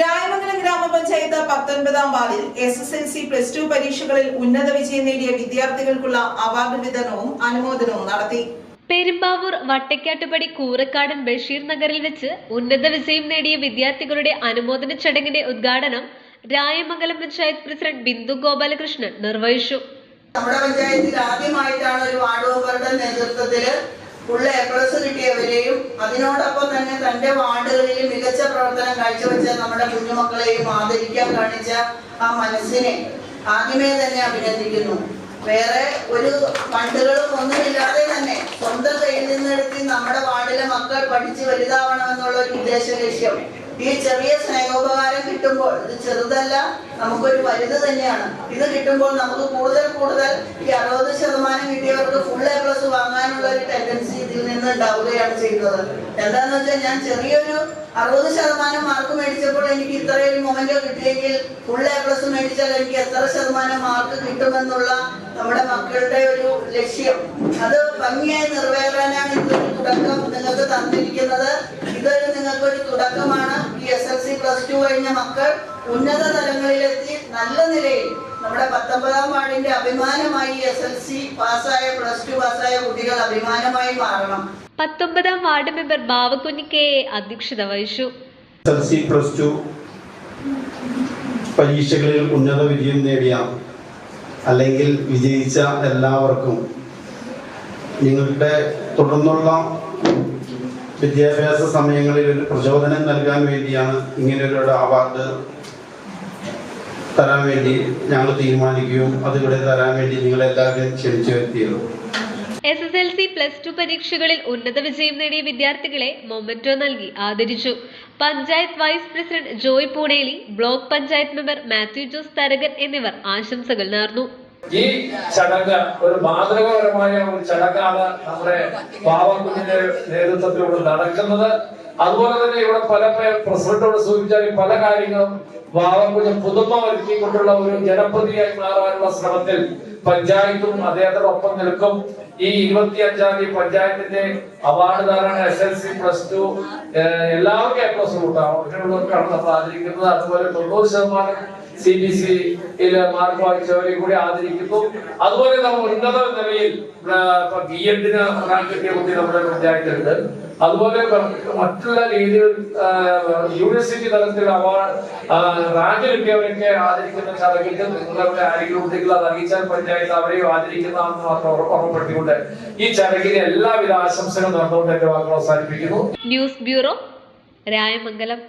രായമംഗലം ഗ്രാമപഞ്ചായത്ത് 19ാം വാർഡിൽ SSLC +2 പരീക്ഷകളിൽ ഉന്നത വിജയം നേടിയ വിദ്യാർത്ഥികൾക്കുള്ള അവാർഡ് വിതരണവും അനുമോദനവും നടത്തി. പെരുമ്പാവൂർ വട്ടക്കാട്ടുപടി കൂറക്കാടൻ ബഷീർ നഗറിൽ വെച്ച് ഉന്നത വിജയം നേടിയ വിദ്യാർത്ഥികളുടെ അനുമോദന ചടങ്ങിന്റെ ഉദ്ഘാടനം രായമംഗലം പഞ്ചായത്ത് പ്രസിഡന്റ് ബിന്ദു ഗോപാലകൃഷ്ണൻ നിർവഹിച്ചു. നമ്മുടെ പഞ്ചായത്തിൽ ആദ്യമായിട്ടാണ് ഒരു വാർഡ് മെമ്പറുടെ നേതൃത്വത്തിൽ ഫുൾ A+ കിട്ടിയവരെയും അതിനോടൊപ്പം തന്നെ തന്റെ വാർഡുകളിൽ മികച്ച പ്രവർത്തനം കാഴ്ചവെച്ച നമ്മുടെ കുഞ്ഞുമക്കളെയും ആദരിക്കാൻ കാണിച്ച ആ മനസ്സിനെ ആദ്യമേ തന്നെ അഭിനന്ദിക്കുന്നു. വേറെ ഒരു ഫണ്ടുകളും ഒന്നുമില്ലാതെ തന്നെ സ്വന്തം കയ്യിൽ നിന്നെടുത്ത് നമ്മുടെ വാർഡിലെ മക്കൾ പഠിച്ച് വലുതാവണമെന്നുള്ള ഒരു ഉദ്ദേശ ലക്ഷ്യം ഈ ചെറിയ സ്നേഹോപകാരം കിട്ടുമ്പോൾ ഇത് ചെറുതല്ല, നമുക്കൊരു വലുത് തന്നെയാണ്. ഇത് കിട്ടുമ്പോൾ നമുക്ക് കൂടുതൽ ഈ 60% കിട്ടിയവർക്ക് ഫുൾ A+ വാങ്ങാനുള്ള ഒരു ടെൻഡൻസി ഇതിൽ നിന്ന് ഉണ്ടാവുകയാണ് ചെയ്യുന്നത്. എന്താന്ന് വെച്ചാൽ ഞാൻ ചെറിയൊരു 60% മാർക്ക് മേടിച്ചപ്പോൾ എനിക്ക് ഇത്രയൊരു മൊമെന്റോ കിട്ടിയെങ്കിൽ ഫുൾ A+ മേടിച്ചാൽ എനിക്ക് എത്ര ശതമാനം മാർക്ക് കിട്ടുമെന്നുള്ള നമ്മുടെ മക്കളുടെ ഒരു ലക്ഷ്യം അത് ഭംഗിയായി നിറവേറാനാണ് ഇതൊരു തുടക്കം നിങ്ങൾക്ക് തന്നിരിക്കുന്നത്. ഇതൊരു നിങ്ങൾക്കൊരു തുടക്കമാണ്. ഈ SSLC +2 കഴിഞ്ഞ മക്കൾ ഉന്നത തലങ്ങളിലെത്തി നല്ല നിലയിൽ നമ്മുടെ 19ാം വാർഡിന്റെ അഭിമാനമായി SSLC പാസ്സായ +2 പാസ്സായ കുട്ടികൾ അഭിമാനമായി മാറണം. 19ാം വാർഡ് മെമ്പർ ബാവക്കുഞ്ഞി KA അധ്യക്ഷത വഹിച്ചു. SSLC +2 പരീക്ഷകളിൽ ഉന്നത വിജയം നേടിയ അല്ലെങ്കിൽ വിജയിച്ച എല്ലാവർക്കും നിങ്ങളുടെ തുടർന്നുള്ള വിദ്യാഭ്യാസ സമയങ്ങളിൽ ഒരു പ്രചോദനം നൽകാൻ വേണ്ടിയാണ് ഇങ്ങനെയൊരു അവാർഡ് തരാൻ വേണ്ടി ഞങ്ങൾ തീരുമാനിക്കുകയും അതിവിടെ തരാൻ വേണ്ടി നിങ്ങളെല്ലാവരും ക്ഷണിച്ചു വരുത്തിയത്. SSLC +2 പരീക്ഷകളിൽ ഉന്നത വിജയം നേടിയ വിദ്യാർത്ഥികളെ മൊമെന്റോ നൽകി ആദരിച്ചു. Panchayat vice president Joy Pooneli, block panchayat member Mathew Jose Tharakan എന്നിവർ ആശംസകൾ നേർന്നു. ഈ ചടങ്ങ് ഒരു മാതൃകാപരമായ ഒരു ചടങ്ങാണ് നമ്മുടെ പാവക്കുഞ്ഞിന്റെ നേതൃത്വത്തിലൂടെ നടക്കുന്നത്. അതുപോലെ തന്നെ ഇവിടെ പല പ്രസിഡന്റോട് സൂചിപ്പിച്ചാൽ പല കാര്യങ്ങളും പാവക്കുഞ്ഞ് പുതുമ വരുത്തിക്കൊണ്ടുള്ള ഒരു ജനപ്രതിയായി മാറാനുള്ള ശ്രമത്തിൽ പഞ്ചായത്തും അദ്ദേഹത്തോടൊപ്പം നിൽക്കും. ഈ 25ാം തീയതി പഞ്ചായത്തിന്റെ അവാർഡുദാരാണ് SSLC +2 എല്ലാവർക്കും A+ കൂട്ടാണ് നമ്മൾ ആദരിക്കുന്നത്. അതുപോലെ 90% CBC മാർക്ക് വാങ്ങിച്ചവരെ കൂടി ആദരിക്കുന്നു. അതുപോലെ നമ്മൾ ഉന്നത നിലയിൽ B.Ed റാങ്ക് കിട്ടിയ കുട്ടി നമ്മുടെ പഞ്ചായത്തുണ്ട്. അതുപോലെ മറ്റുള്ള രീതിയിൽ യൂണിവേഴ്സിറ്റി തലത്തിൽ റാങ്ക് കിട്ടിയവരൊക്കെ ആദരിക്കുന്ന ചടങ്ങിൽ നിങ്ങളുടെ ആരെങ്കിലും കുട്ടികൾ അത് അറിയിച്ചാൽ പഞ്ചായത്ത് അവരെയും ആദരിക്കുന്നതാണെന്ന് മാത്രം ഓർമ്മപ്പെടുത്തിക്കൊണ്ട് ഈ ചടങ്ങിന് എല്ലാവിധ ആശംസകളും നടന്നുകൊണ്ട് എന്റെ വാക്കുകൾ അവസാനിപ്പിക്കുന്നു. News bureau, Rayamangalam.